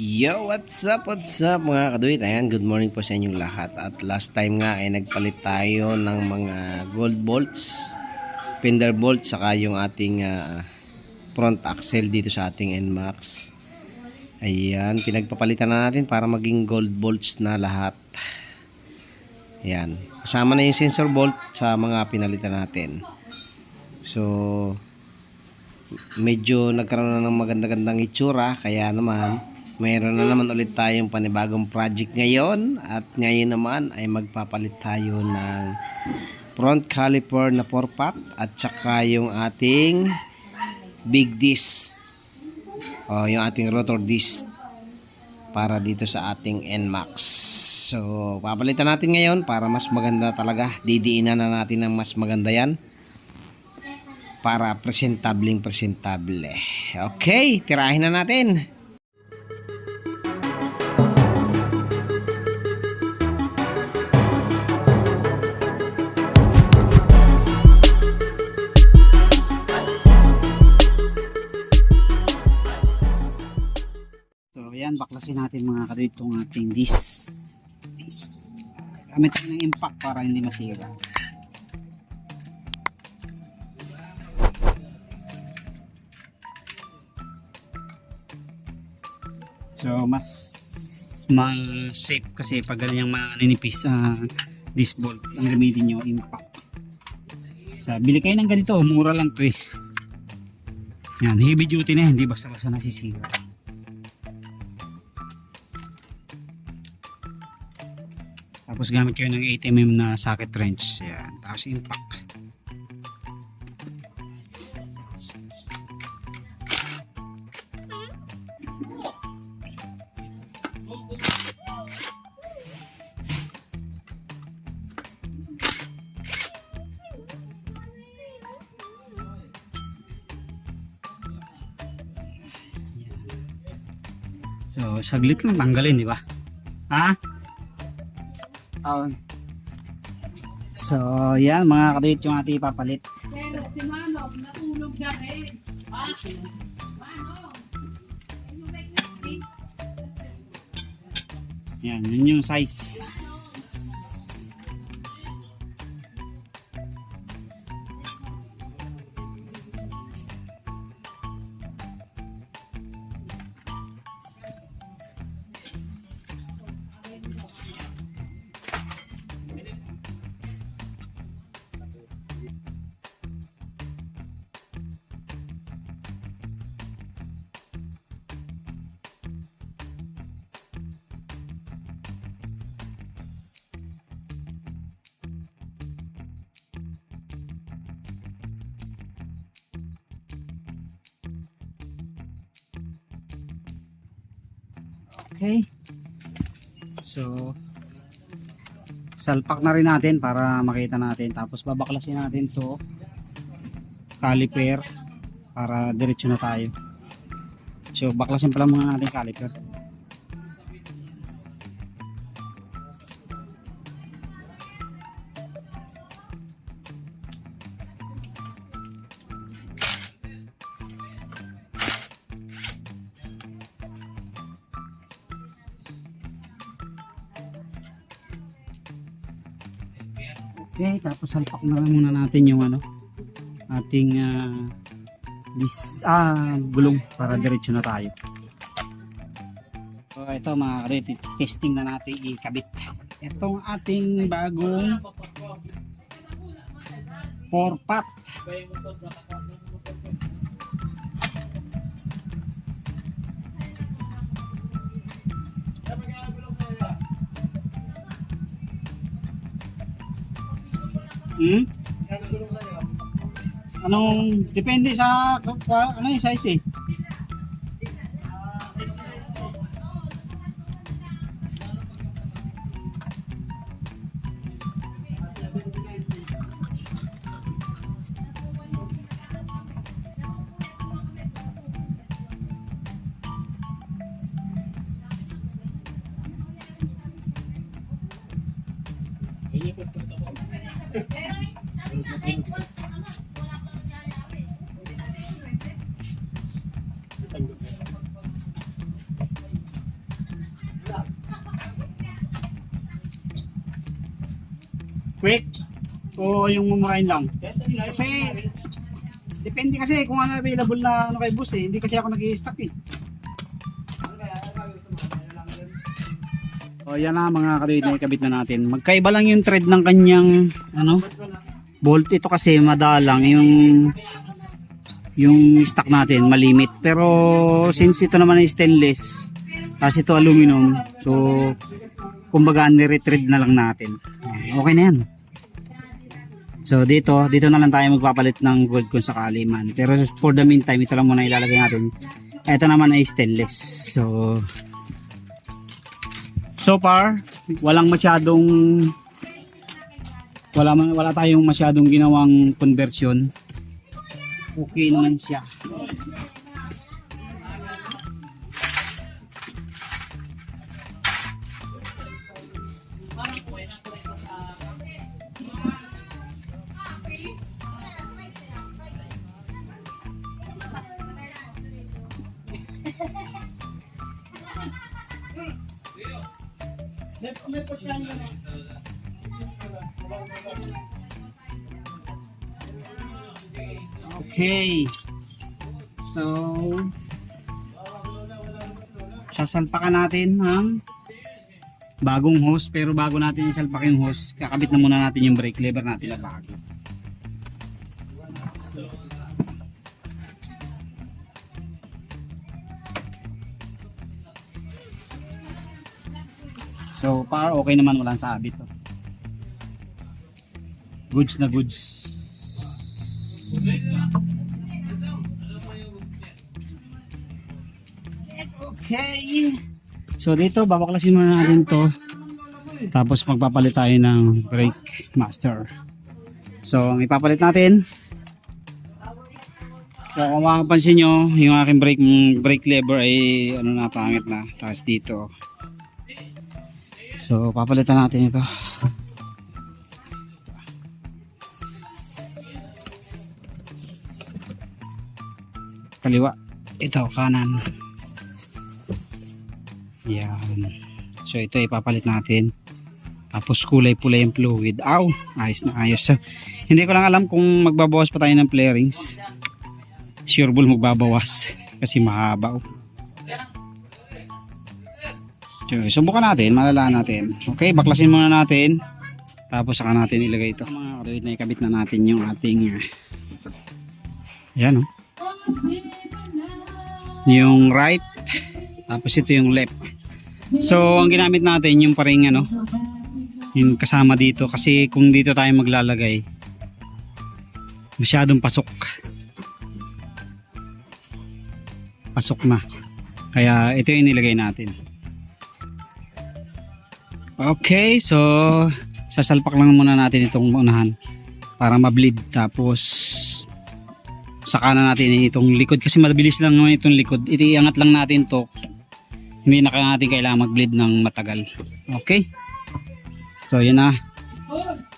Yo, what's up mga kaduit? Ayan, good morning po sa inyong lahat. At last time nga ay nagpalit tayo ng mga gold bolts, fender bolt, saka yung ating front axle dito sa ating NMAX. Ayan, pinagpapalitan na natin para maging gold bolts na lahat. Ayan, kasama na yung sensor bolt sa mga pinalitan natin. So, medyo nagkaroon na ng maganda-gandang itsura, kaya naman mayroon na naman ulit tayong panibagong project ngayon. At ngayon naman ay magpapalit tayo ng front caliper na 4-pot at saka yung ating big disc o yung ating rotor disc para dito sa ating NMAX. So papalitan natin ngayon para mas maganda talaga. Didiinan na natin ng mas maganda yan para presentable. Okay, tirahin na natin. So ayan, baklasin natin mga kadwit itong ating disc. Gamit tayo ng impact para hindi masira. So mas safe kasi pag ganyang maninipis disc bolt ang gamitin nyo, impact. So bili kayo ng ganito, mura lang to eh. Yan, heavy duty na, hindi basta-basta nasisira. Tapos gamit kayo ng 8mm na socket wrench. Yan, tapos impact. So, saglit lang tanggalin, di ba? Ha? So, yan mga kadit yung ating ipapalit. Pero si Manong natulog na rin. Manong, can you make me please? Yan, yun yung size. Okay. So, salpak na rin natin para makita natin. Tapos babaklasin natin to caliper para diretso na tayo. So, baklasin pala muna natin caliper. Okay, tapos salpak na lang muna natin yung ating gulong para diretso na tayo. So ito mga kadit, testing na natin ikabit itong ating bagong 4-pot. Anong depende sa ano yung size eh. quick o yung mumurahin lang? Kasi depende kasi kung ano available na ano kay boss eh. Hindi kasi ako nag-i-stock eh. O yan na mga kadit na ikabit na natin. Magkaiba lang yung thread ng kanyang ano bolt. Ito kasi madalang yung stock natin malimit. Pero since ito naman ay stainless, tapos ito aluminum, so kumbaga ni-retread na lang natin. Okay na yan. So dito na lang tayo magpapalit ng gold kung sakali man. Pero for the meantime, ito lang muna ilalagay natin. Ito naman ay stainless. So far, wala tayong masyadong ginawang conversion. Okay naman siya. Okay. So sasalpakan natin ang bagong hose, pero bago natin isalpak yung hose, kakabit na muna natin yung brake lever natin na bago. So para okay naman, walang sabit to. Goods na goods. Okay. So dito babaklasin muna natin to. Tapos magpapalit tayo ng brake master. So ang ipapalit natin, so kung makapansin nyo, yung aking brake lever ay ano na, pangit na. Tapos dito, so papalitan natin ito. Kaliwa, ito kanan. Yan. So ito ipapalit natin. Tapos kulay-pula yung fluid. Aw, ayos na ayos. So, hindi ko lang alam kung magbabawas pa tayo ng flarings. Sure bull magbabawas kasi mahaba. So, subukan natin, malalaan natin. Okay, baklasin muna natin. Tapos saka natin ilagay ito. Mga kadawit na ikabit na natin yung ating ayan, oh. Yung right, tapos ito yung left. So ang ginamit natin yung paring ano, yung kasama dito, kasi kung dito tayo maglalagay masyadong pasok na, kaya ito yung nilagay natin. Okay, so sasalpak lang muna natin itong unahan para ma-bleed, tapos saka na natin itong likod kasi mabilis lang naman itong likod. Iangat lang natin to, hindi na natin kailangan mag-bleed ng matagal. Okay, so yun na.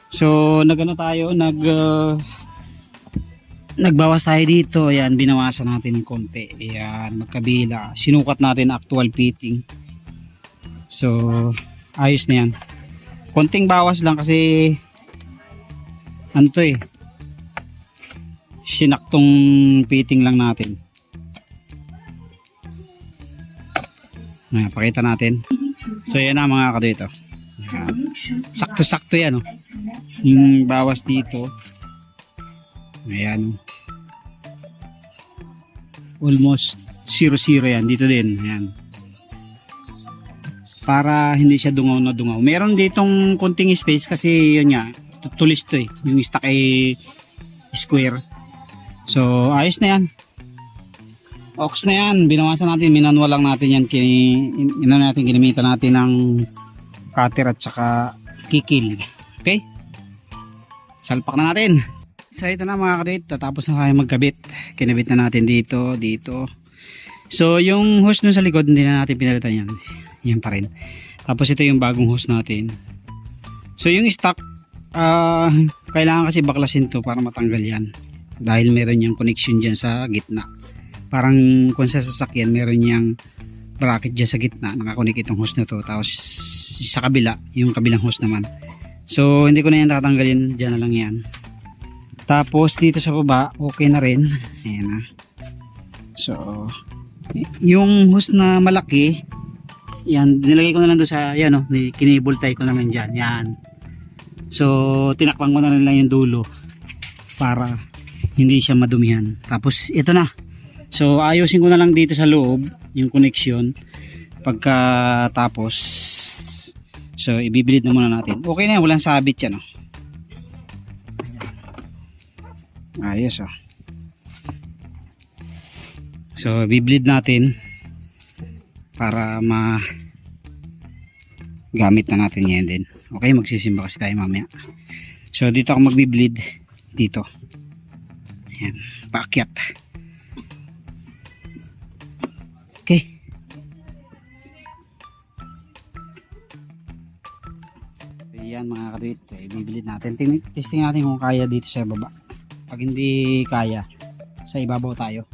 So nagano tayo, nagbawas tayo dito. Ayan, binawasan natin ng konti. Ayan, magkabila, sinukat natin actual fitting. So ayos na yan. Konting bawas lang kasi ano to eh, sinaktong fitting lang natin. Ayan, pakita natin. So yan na mga kadito. Sakto-sakto yan, oh. Yung bawas dito. Ayan. Almost 0-0 yan. Dito din. Ayan. Para hindi siya dungaw na dungaw. Meron ditong konting space kasi yun nga, tulis to eh. Yung stock ay square. So ayos na yan. Ox na yan. Binawasan natin, minanwal lang natin yan. Ginamitan natin ng cutter at saka kikil. Okay? Salpak na natin. So ito na mga kadit, tatapos na tayo magkabit. Kinabit na natin dito, dito. So yung hose nun sa likod, hindi na natin pinalitan yan. Yan pa rin. Tapos ito yung bagong hose natin. So yung stock, kailangan kasi baklasin to para matanggal yan. Dahil meron yung connection dyan sa gitna. Parang kung sa sasakyan, meron yung bracket dyan sa gitna. Nakakonek itong hose na to. Tapos sa kabila, yung kabilang hose naman. So hindi ko na yan tatanggalin, dyan na lang yan. Tapos dito sa baba okay na rin. Ayan na. So yung hose na malaki, yan nilagay ko na lang doon sa yan, oh, kinibultay ko na lang dyan, yan. So tinakpan ko na rin lang yung dulo para hindi siya madumihan. Tapos ito na. So ayusin ko na lang dito sa loob yung connection pagkatapos. So ibibilid na muna natin. Okay na yan, walang sabit yan, oh. Ayos, oh. So bibilid natin para gamit na natin yan din. Okay, magsisimba kasi tayo mamaya. So dito ako magbibilid dito. Ayan, paakyat. Okay. Ayan mga kadwit, bibilid natin. Testing natin kung kaya dito sa baba. Pag hindi kaya, sa ibabaw tayo.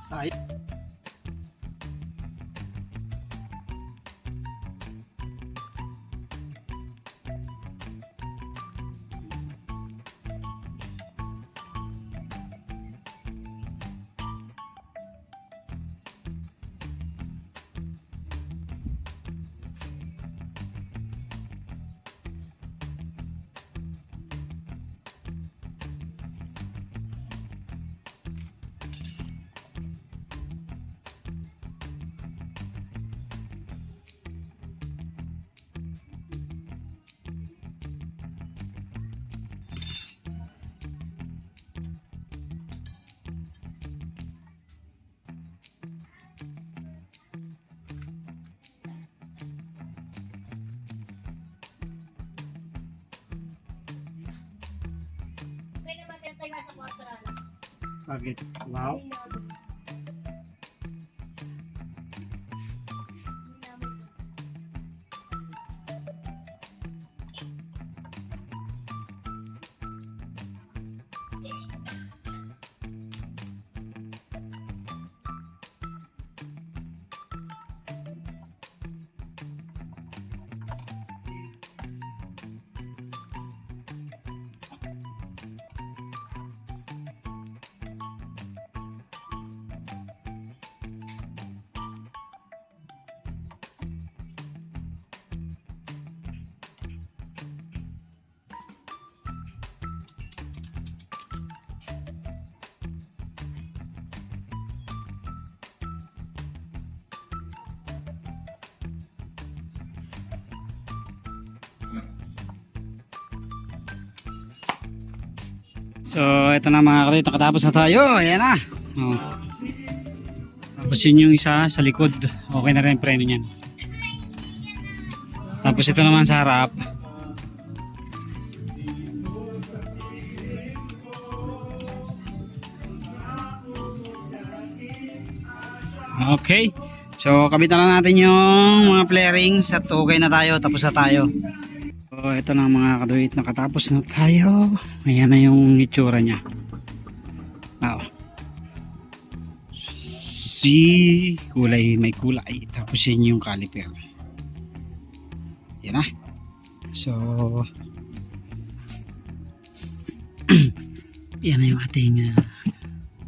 Sayang. Bakit? Wow. So, ito na mga kadit, nakatapos na tayo. Ayan na. Oh. Tapos yun yung isa sa likod. Okay na rin yung preno niyan. Tapos ito naman sa harap. Okay. So, kabitan na natin yung mga flarings at okay na tayo. Tapos na tayo. So, ito na mga kaduit. Nakatapos na tayo. Ayan na yung itsura niya. Wow. Kulay, may kulay. Tapos yun yung caliper. Yan na. So, yan na yung ating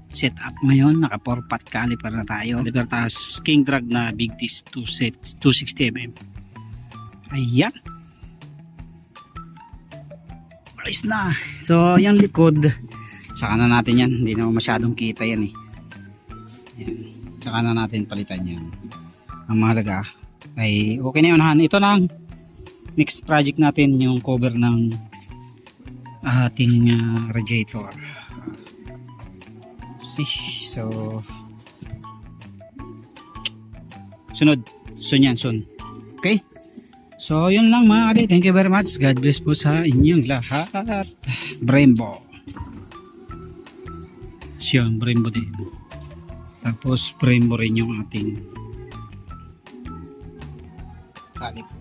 setup ngayon. Naka 4-pot caliper na tayo. Libertas King Drag na Big Disc 260mm. Ayan. Ayos na. So, yung likod, saka na natin yan. Hindi na masyadong kita yan eh. Yan. Saka na natin palitan yan. Ang mahalaga ay okay na yun, Han. Ito na ang next project natin, yung cover ng ating radiator. So sunod yan soon. Okay, so yun lang mga kadi. Thank you very much. God bless po sa inyong lahat. Brembo siyon, Brembo din. Tapos Brembo rin yung ating caliper.